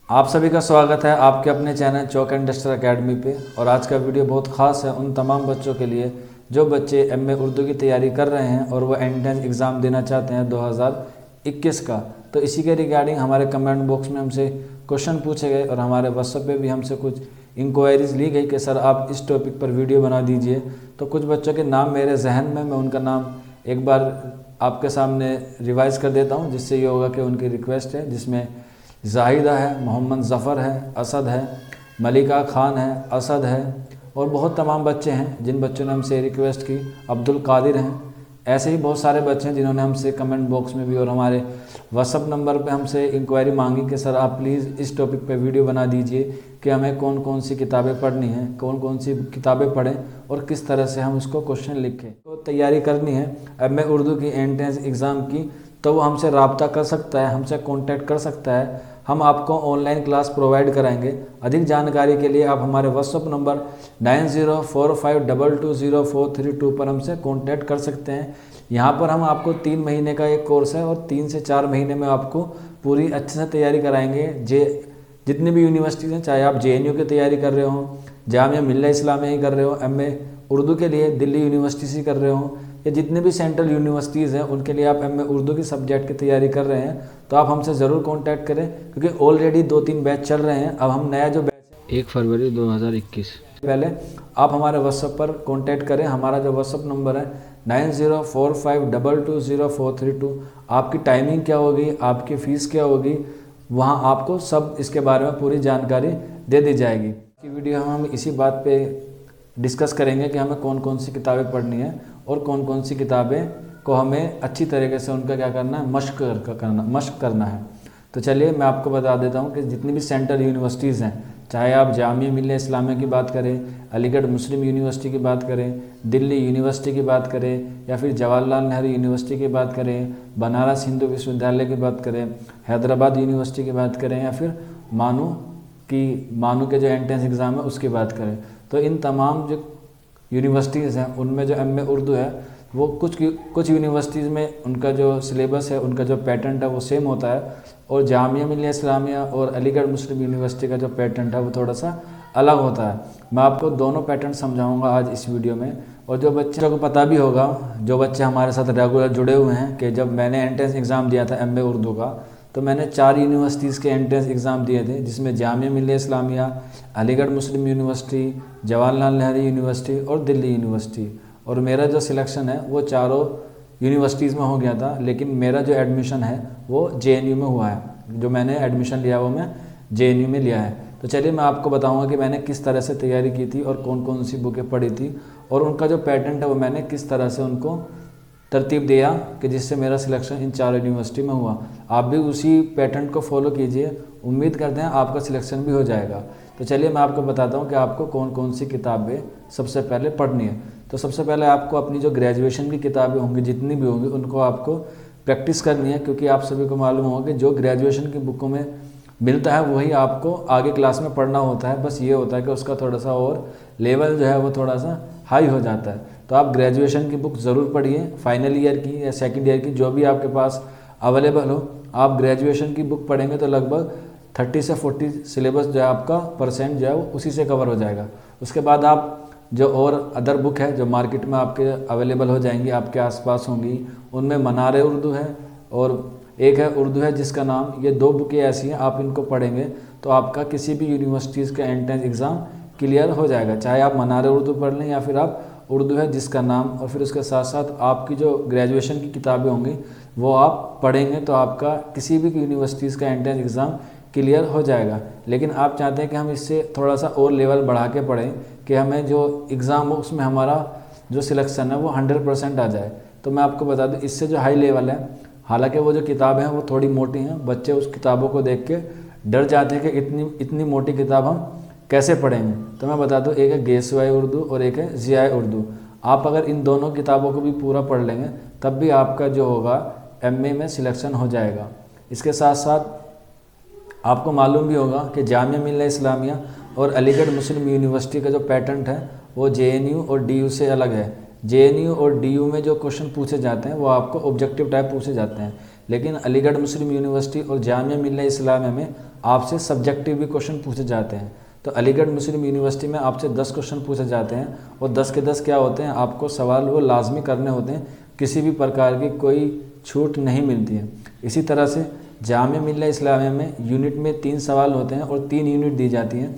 आप सभी का स्वागत है आपके अपने चैनल चौक इंडस्ट्रियल एकेडमी पे। और आज का वीडियो बहुत ख़ास है उन तमाम बच्चों के लिए जो बच्चे एमए उर्दू की तैयारी कर रहे हैं और वो एंट्रेंस एग्ज़ाम देना चाहते हैं 2021 का। तो इसी के रिगार्डिंग हमारे कमेंट बॉक्स में हमसे क्वेश्चन पूछे गए और हमारे व्हाट्सएप पे भी हमसे कुछ इंक्वायरीज़ ली गई कि सर आप इस टॉपिक पर वीडियो बना दीजिए। तो कुछ बच्चों के नाम मेरे जहन में, मैं उनका नाम एक बार आपके सामने रिवाइज़ कर देता हूँ, जिससे ये होगा कि उनकी रिक्वेस्ट है, जिसमें जाहिदा है, मोहम्मद ज़फ़र है, असद है, मलिका ख़ान है, असद है और बहुत तमाम बच्चे हैं जिन बच्चों ने हमसे रिक्वेस्ट की। अब्दुल कादिर हैं। ऐसे ही बहुत सारे बच्चे हैं जिन्होंने हमसे कमेंट बॉक्स में भी और हमारे व्हाट्सअप नंबर पे हमसे इंक्वायरी मांगी कि सर आप प्लीज़ इस टॉपिक पे वीडियो बना दीजिए कि हमें कौन कौन सी किताबें पढ़नी हैं, कौन कौन सी किताबें पढ़ें और किस तरह से हम उसको क्वेश्चन लिखें। तो तैयारी करनी है अब मैं उर्दू की एंट्रेंस एग्ज़ाम की, तो वो हमसे रब्ता कर सकता है, हमसे कॉन्टैक्ट कर सकता है। हम आपको ऑनलाइन क्लास प्रोवाइड कराएंगे। अधिक जानकारी के लिए आप हमारे व्हाट्सअप नंबर 9045220432 पर हमसे कांटेक्ट कर सकते हैं। यहाँ पर हम आपको 3 महीने का एक कोर्स है और 3 से 4 महीने में आपको पूरी अच्छे से तैयारी कराएंगे। जितनी भी यूनिवर्सिटीज़ हैं, चाहे आप JNU की तैयारी कर रहे हो, जामिया मिल्ला इस्लामिया ही कर रहे हो, MA उर्दू के लिए दिल्ली यूनिवर्सिटी से कर रहे हो, या जितने भी सेंट्रल यूनिवर्सिटीज़ हैं उनके लिए आप MA उर्दू की सब्जेक्ट की तैयारी कर रहे हैं, तो आप हमसे ज़रूर कांटेक्ट करें, क्योंकि ऑलरेडी 2-3 बैच चल रहे हैं। अब हम नया जो बैच 1 फरवरी 2021 पहले आप हमारे व्हाट्सएप पर कांटेक्ट करें। हमारा जो व्हाट्सएप नंबर है 9045220432। आपकी टाइमिंग क्या होगी, आपकी फ़ीस क्या होगी, वहाँ आपको सब इसके बारे में पूरी जानकारी दे दी जाएगी। की वीडियो हम इसी बात पे डिस्कस करेंगे कि हमें कौन कौन सी किताबें पढ़नी है और कौन कौन सी किताबें को हमें अच्छी तरीके से उनका क्या करना है, मश्क करना है। तो चलिए मैं आपको बता देता हूँ कि जितनी भी सेंट्रल यूनिवर्सिटीज़ हैं, चाहे आप जामिया मिल्लिया इस्लामिया की बात करें, अलीगढ़ मुस्लिम यूनिवर्सिटी की बात करें, दिल्ली यूनिवर्सिटी की बात करें, या फिर जवाहरलाल नेहरू यूनिवर्सिटी की बात करें, बनारस हिंदू विश्वविद्यालय की बात करें, हैदराबाद यूनिवर्सिटी की बात करें, या फिर मानू के जो एंट्रेंस एग्ज़ाम है उसकी बात करें, तो इन तमाम जो यूनिवर्सिटीज़ हैं उनमें जो MA उर्दू है वो कुछ यूनिवर्सिटीज़ में उनका जो सिलेबस है, उनका जो पैटर्न है वो सेम होता है, और जामिया मिल्लिया इस्लामिया और अलीगढ़ मुस्लिम यूनिवर्सिटी का जो पैटर्न है वो थोड़ा सा अलग होता है। मैं आपको दोनों पैटर्न समझाऊंगा आज इस वीडियो में। और जो बच्चों को पता भी होगा, जो बच्चे हमारे साथ रेगुलर जुड़े हुए हैं, कि जब मैंने एंट्रेंस एग्ज़ाम दिया था MA उर्दू का, तो मैंने 4 यूनिवर्सिटीज़ के एंट्रेंस एग्ज़ाम दिए थे, जिसमें जामिया मिल्लिया इस्लामिया, अलीगढ़ मुस्लिम यूनिवर्सिटी, जवाहरलाल नेहरू यूनिवर्सिटी और दिल्ली यूनिवर्सिटी। और मेरा जो सिलेक्शन है वो चारों यूनिवर्सिटीज़ में हो गया था, लेकिन मेरा जो एडमिशन है वो JNU में हुआ है। जो मैंने एडमिशन लिया वो मैं JNU में लिया है। तो चलिए मैं आपको बताऊंगा कि मैंने किस तरह से तैयारी की थी और कौन कौन सी बुकें पढ़ी थी, और उनका जो पैटर्न है वो मैंने किस तरह से उनको तरतीब दिया कि जिससे मेरा सिलेक्शन इन 4 यूनिवर्सिटी में हुआ। आप भी उसी पैटर्न को फॉलो कीजिए, उम्मीद करते हैं आपका सिलेक्शन भी हो जाएगा। तो चलिए मैं आपको बताता हूँ कि आपको कौन कौन सी किताबें सबसे पहले पढ़नी है। तो सबसे पहले आपको अपनी जो ग्रेजुएशन की किताबें होंगी, जितनी भी होंगी, उनको आपको प्रैक्टिस करनी है, क्योंकि आप सभी को मालूम होगा कि जो ग्रेजुएशन की बुकों में मिलता है वही आपको आगे क्लास में पढ़ना होता है। बस ये होता है कि उसका थोड़ा सा और लेवल जो है वो थोड़ा सा हाई हो जाता है। तो आप ग्रेजुएशन की बुक ज़रूर पढ़िए, फाइनल ईयर की या सेकेंड ईयर की, जो भी आपके पास अवेलेबल हो। आप ग्रेजुएशन की बुक पढ़ेंगे तो लगभग 30 से 40 सिलेबस जो है आपका परसेंट जो है वो उसी से कवर हो जाएगा। उसके बाद आप जो और अदर बुक है जो मार्केट में आपके अवेलेबल हो जाएंगी, आपके आसपास होंगी, उनमें मनार उर्दू है और एक है उर्दू है जिसका नाम, ये 2 बुकें ऐसी हैं, आप इनको पढ़ेंगे तो आपका किसी भी यूनिवर्सिटीज़ का एंट्रेंस एग्ज़ाम क्लियर हो जाएगा। चाहे आप मनार उर्दू पढ़ लें या फिर आप उर्दू है जिसका नाम, और फिर उसके साथ साथ आपकी जो ग्रेजुएशन की किताबें होंगी वो आप पढ़ेंगे तो आपका किसी भी यूनिवर्सिटीज़ का एंट्रेंस एग्ज़ाम क्लियर हो जाएगा। लेकिन आप चाहते हैं कि हम इससे थोड़ा सा और लेवल बढ़ा के पढ़ें कि हमें जो एग्ज़ाम हो उसमें हमारा जो सिलेक्शन है वो 100% आ जाए। तो मैं आपको बता दूं इससे जो हाई लेवल है, हालांकि वो जो किताबें हैं वो थोड़ी मोटी हैं, बच्चे उस किताबों को देख के डर जाते हैं कि इतनी मोटी किताब हम कैसे पढ़ेंगे। तो मैं बता दूं, एक है गेसवाई उर्दू और एक है ज़ियाए उर्दू। आप अगर इन दोनों किताबों को भी पूरा पढ़ लेंगे तब भी आपका जो होगा MA में सिलेक्शन हो जाएगा। इसके साथ साथ आपको मालूम भी होगा कि जामिया मिल्लिया इस्लामिया और अलीगढ़ मुस्लिम यूनिवर्सिटी का जो पैटर्न है वो JNU और DU से अलग है। JNU और DU में जो क्वेश्चन पूछे जाते हैं वो आपको ऑब्जेक्टिव टाइप पूछे जाते हैं, लेकिन अलीगढ़ मुस्लिम यूनिवर्सिटी और जामिया मिल्लिया इस्लामिया में आपसे सब्जेक्टिव भी क्वेश्चन पूछे जाते हैं। तो अलीगढ़ मुस्लिम यूनिवर्सिटी में आपसे 10 क्वेश्चन पूछे जाते हैं और 10 के 10 क्या होते हैं, आपको सवाल वो लाजमी करने होते हैं, किसी भी प्रकार की कोई छूट नहीं मिलती है। इसी तरह से जामिया मिल्लिया इस्लामिया में यूनिट में 3 सवाल होते हैं और 3 यूनिट दी जाती हैं।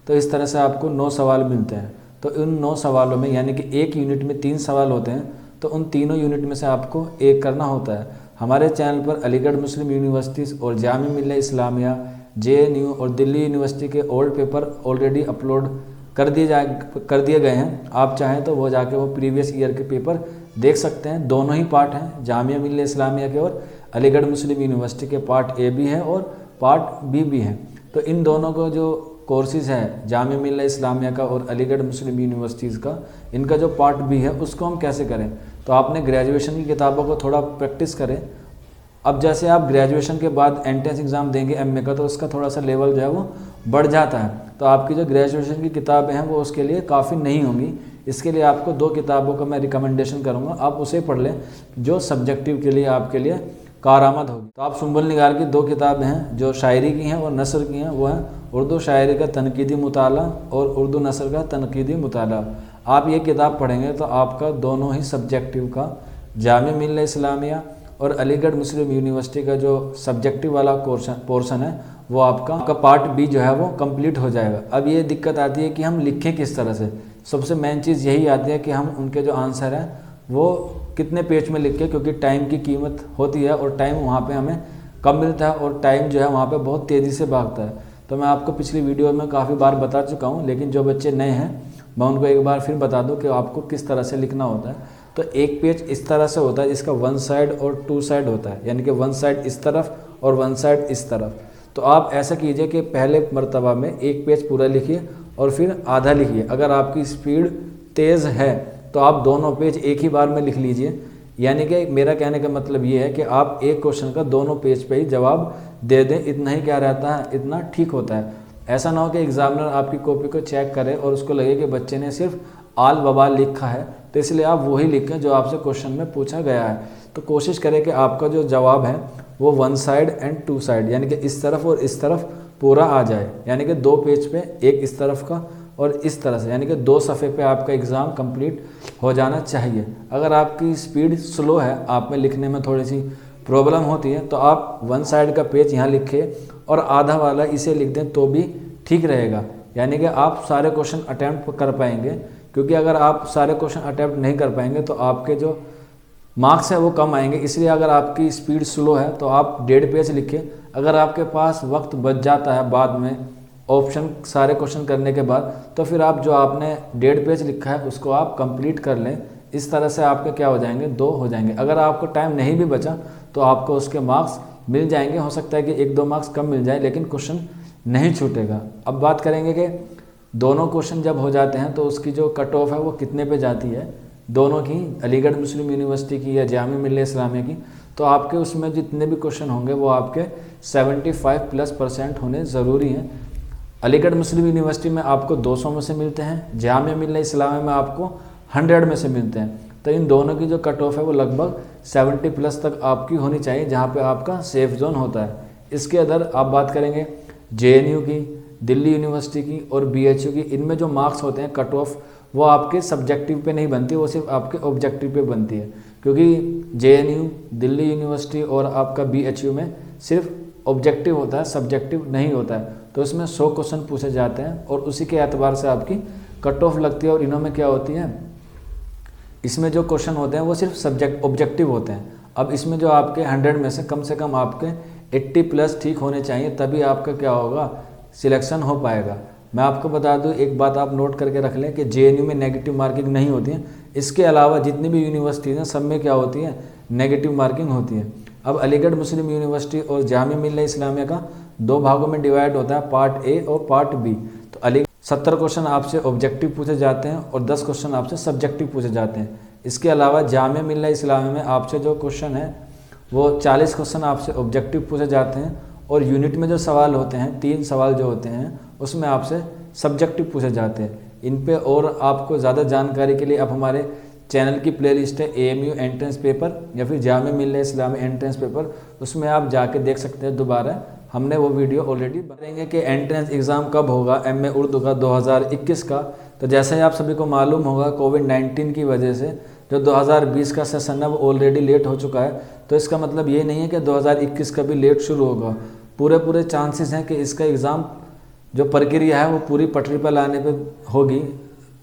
तो इस तरह से आपको 9 सवाल मिलते हैं। तो उन 9 सवालों में यानी कि एक यूनिट में 3 सवाल होते हैं, तो उन तीनों यूनिट में से आपको एक करना होता है। हमारे चैनल पर अलीगढ़ मुस्लिम यूनिवर्सिटी और जामिया मिल्लिया इस्लामिया, JNU और दिल्ली यूनिवर्सिटी के ओल्ड पेपर ऑलरेडी अपलोड कर दिए गए हैं। आप चाहें तो वो जाके वो प्रीवियस ईयर के पेपर देख सकते हैं। दोनों ही पार्ट हैं, जामिया मिल्लिया इस्लामिया के और अलीगढ़ मुस्लिम यूनिवर्सिटी के पार्ट A भी है और पार्ट B भी है। तो इन दोनों को जो कोर्सेज़ है जामिया मिल्लिया इस्लामिया का और अलीगढ़ मुस्लिम यूनिवर्सिटीज़ का, इनका जो पार्ट B है उसको हम कैसे करें, तो आपने ग्रेजुएशन की किताबों को थोड़ा प्रैक्टिस करें। अब जैसे आप ग्रेजुएशन के बाद एंट्रेंस एग्ज़ाम देंगे MA का, तो उसका थोड़ा सा लेवल जो है वो बढ़ जाता है। तो आपकी जो ग्रेजुएशन की किताबें हैं वो उसके लिए काफ़ी नहीं होंगी। इसके लिए आपको 2 किताबों का मैं रिकमेंडेशन करूँगा, आप उसे पढ़ लें जो सब्जेक्टिव के लिए आपके लिए कारआमद होगी। तो आप सुंबुल निगार की 2 किताबें हैं जो शायरी की हैं और नसर की हैं, वो हैं उर्दू शायरी का तनकीदी मुताला और उर्दू नसर का तनकीदी मुताला। आप ये किताब पढ़ेंगे तो आपका दोनों ही सब्जेक्टिव का, जामिया मिल्लिया इस्लामिया और अलीगढ़ मुस्लिम यूनिवर्सिटी का जो सब्जेक्टिव वाला पोर्शन है वो आपका पार्ट B जो है वो कंप्लीट हो जाएगा। अब ये दिक्कत आती है कि हम लिखें किस तरह से। सबसे मेन चीज़ यही आती है कि हम उनके जो आंसर हैं वो कितने पेज में लिख के, क्योंकि टाइम की कीमत होती है और टाइम वहाँ पे हमें कम मिलता है और टाइम जो है वहाँ पे बहुत तेज़ी से भागता है। तो मैं आपको पिछली वीडियो में काफ़ी बार बता चुका हूँ, लेकिन जो बच्चे नए हैं मैं उनको एक बार फिर बता दूँ कि आपको किस तरह से लिखना होता है। तो एक पेज इस तरह से होता है जिसका 1 साइड और 2 साइड होता है, यानी कि 1 साइड इस तरफ और 1 साइड इस तरफ। तो आप ऐसा कीजिए कि पहले मर्तबा में एक पेज पूरा लिखिए और फिर आधा लिखिए। अगर आपकी स्पीड तेज़ है तो आप दोनों पेज एक ही बार में लिख लीजिए। यानी कि मेरा कहने का मतलब ये है कि आप एक क्वेश्चन का दोनों पेज पे ही जवाब दे दें, इतना ही क्या रहता है, इतना ठीक होता है। ऐसा ना हो कि एग्जामिनर आपकी कॉपी को चेक करे और उसको लगे कि बच्चे ने सिर्फ आल बवाल लिखा है, तो इसलिए आप वही लिखें जो आपसे क्वेश्चन में पूछा गया है। तो कोशिश करें कि आपका जो जवाब है वो 1 साइड एंड 2 साइड, यानी कि इस तरफ और इस तरफ पूरा आ जाए। यानी कि 2 पेज पे, एक इस तरफ का और इस तरह से, यानी कि 2 सफ़े पे आपका एग्ज़ाम कंप्लीट हो जाना चाहिए। अगर आपकी स्पीड स्लो है, आप में लिखने में थोड़ी सी प्रॉब्लम होती है, तो आप 1 साइड का पेज यहाँ लिखें और आधा वाला इसे लिख दें तो भी ठीक रहेगा। यानी कि आप सारे क्वेश्चन अटैम्प्ट कर पाएंगे, क्योंकि अगर आप सारे क्वेश्चन अटैम्प्ट नहीं कर पाएंगे तो आपके जो मार्क्स है वो कम आएंगे। इसलिए अगर आपकी स्पीड स्लो है तो आप 1.5 पेज लिखें। अगर आपके पास वक्त बच जाता है बाद में ऑप्शन सारे क्वेश्चन करने के बाद, तो फिर आप जो आपने 1.5 पेज लिखा है उसको आप कंप्लीट कर लें। इस तरह से आपके क्या हो जाएंगे, 2 हो जाएंगे। अगर आपको टाइम नहीं भी बचा तो आपको उसके मार्क्स मिल जाएंगे। हो सकता है कि 1-2 मार्क्स कम मिल जाए, लेकिन क्वेश्चन नहीं छूटेगा। अब बात करेंगे कि दोनों क्वेश्चन जब हो जाते हैं तो उसकी जो कट ऑफ है वो कितने पे जाती है, दोनों की, अलीगढ़ मुस्लिम यूनिवर्सिटी की या जामिया मिल्लिया इस्लामिया की। तो आपके उसमें जितने भी क्वेश्चन होंगे वो आपके 75+ % होने ज़रूरी हैं। अलीगढ़ मुस्लिम यूनिवर्सिटी में आपको 200 में से मिलते हैं, जामिया मिल्लिया इस्लामिया में आपको 100 में से मिलते हैं। तो इन दोनों की जो कट ऑफ है वो लगभग 70+ तक आपकी होनी चाहिए, जहाँ पे आपका सेफ जोन होता है। इसके अदर आप बात करेंगे JNU की, दिल्ली यूनिवर्सिटी की और BHU की। इनमें जो मार्क्स होते हैं कट ऑफ वो आपके सब्जेक्टिव पे नहीं बनती, वो सिर्फ आपके ऑब्जेक्टिव पे बनती है। क्योंकि JNU, दिल्ली यूनिवर्सिटी और आपका BHU में सिर्फ ऑब्जेक्टिव होता है, सब्जेक्टिव नहीं होता है। तो इसमें 100 क्वेश्चन पूछे जाते हैं और उसी के एतबार से आपकी कट ऑफ लगती है। और इनों में क्या होती है, इसमें जो क्वेश्चन होते हैं वो सिर्फ ऑब्जेक्टिव होते हैं। अब इसमें जो आपके 100 में से कम आपके 80+ ठीक होने चाहिए, तभी आपका क्या होगा, सिलेक्शन हो पाएगा। मैं आपको बता दूं, एक बात आप नोट करके रख लें कि JNU में नेगेटिव मार्किंग नहीं होती है। इसके अलावा जितनी भी यूनिवर्सिटीज़ हैं सब में क्या होती है, नेगेटिव मार्किंग होती है। अब अलीगढ़ मुस्लिम यूनिवर्सिटी और जामिया मिल्लिया इस्लामिया का 2 भागों में डिवाइड होता है, पार्ट A और पार्ट B। तो अली 70 क्वेश्चन आपसे ऑब्जेक्टिव पूछे जाते हैं और 10 क्वेश्चन आपसे सब्जेक्टिव पूछे जाते हैं। इसके अलावा जामिया मिल्लिया इस्लामिया में आपसे जो क्वेश्चन है वो 40 क्वेश्चन आपसे ऑब्जेक्टिव पूछे जाते हैं और यूनिट में जो सवाल होते हैं, 3 सवाल जो होते हैं उसमें आपसे सब्जेक्टिव पूछे जाते हैं। इन पे और आपको ज़्यादा जानकारी के लिए आप हमारे चैनल की प्लेलिस्ट है AMU एंट्रेंस पेपर या फिर जामिया मिल्लिया इस्लामिया एंट्रेंस पेपर, उसमें आप जाके देख सकते हैं दोबारा। हमने वो वीडियो ऑलरेडी बनाएंगे कि एंट्रेंस एग्ज़ाम कब होगा एमए उर्दू का 2021 का। तो जैसे ही आप सभी को मालूम होगा, कोविड-19 की वजह से जो 2020 का सेशन है वो ऑलरेडी लेट हो चुका है। तो इसका मतलब ये नहीं है कि 2021 का भी लेट शुरू होगा। पूरे चांसेस हैं कि इसका एग्ज़ाम जो प्रक्रिया है वो पूरी पटरी पर लाने पे होगी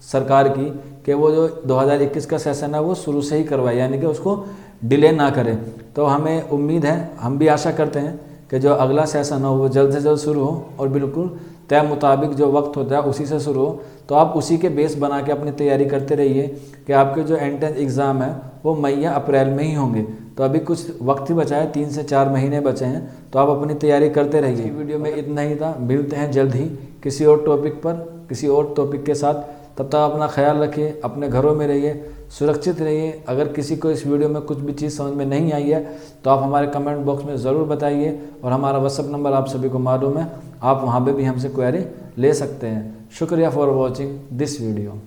सरकार की, कि वो जो 2021 का सेशन है वो शुरू से ही करवाए, यानी कि उसको डिले ना करें। तो हमें उम्मीद है, हम भी आशा करते हैं कि जो अगला सेशन हो वो जल्द से जल्द शुरू हो और बिल्कुल तय मुताबिक जो वक्त होता है उसी से शुरू हो। तो आप उसी के बेस बना के अपनी तैयारी करते रहिए कि आपके जो एंट्रेंस एग्ज़ाम है वो मई या अप्रैल में ही होंगे। तो अभी कुछ वक्त ही बचा है, 3 से 4 महीने बचे हैं, तो आप अपनी तैयारी करते रहिए। वीडियो में इतना ही था, मिलते हैं जल्द ही किसी और टॉपिक पर, किसी और टॉपिक के साथ। तब तक अपना ख्याल रखिए, अपने घरों में रहिए, सुरक्षित रहिए। अगर किसी को इस वीडियो में कुछ भी चीज़ समझ में नहीं आई है तो आप हमारे कमेंट बॉक्स में ज़रूर बताइए, और हमारा व्हाट्सअप नंबर आप सभी को मालूम है, आप वहाँ पे भी हमसे क्वेरी ले सकते हैं। शुक्रिया फॉर वॉचिंग दिस वीडियो।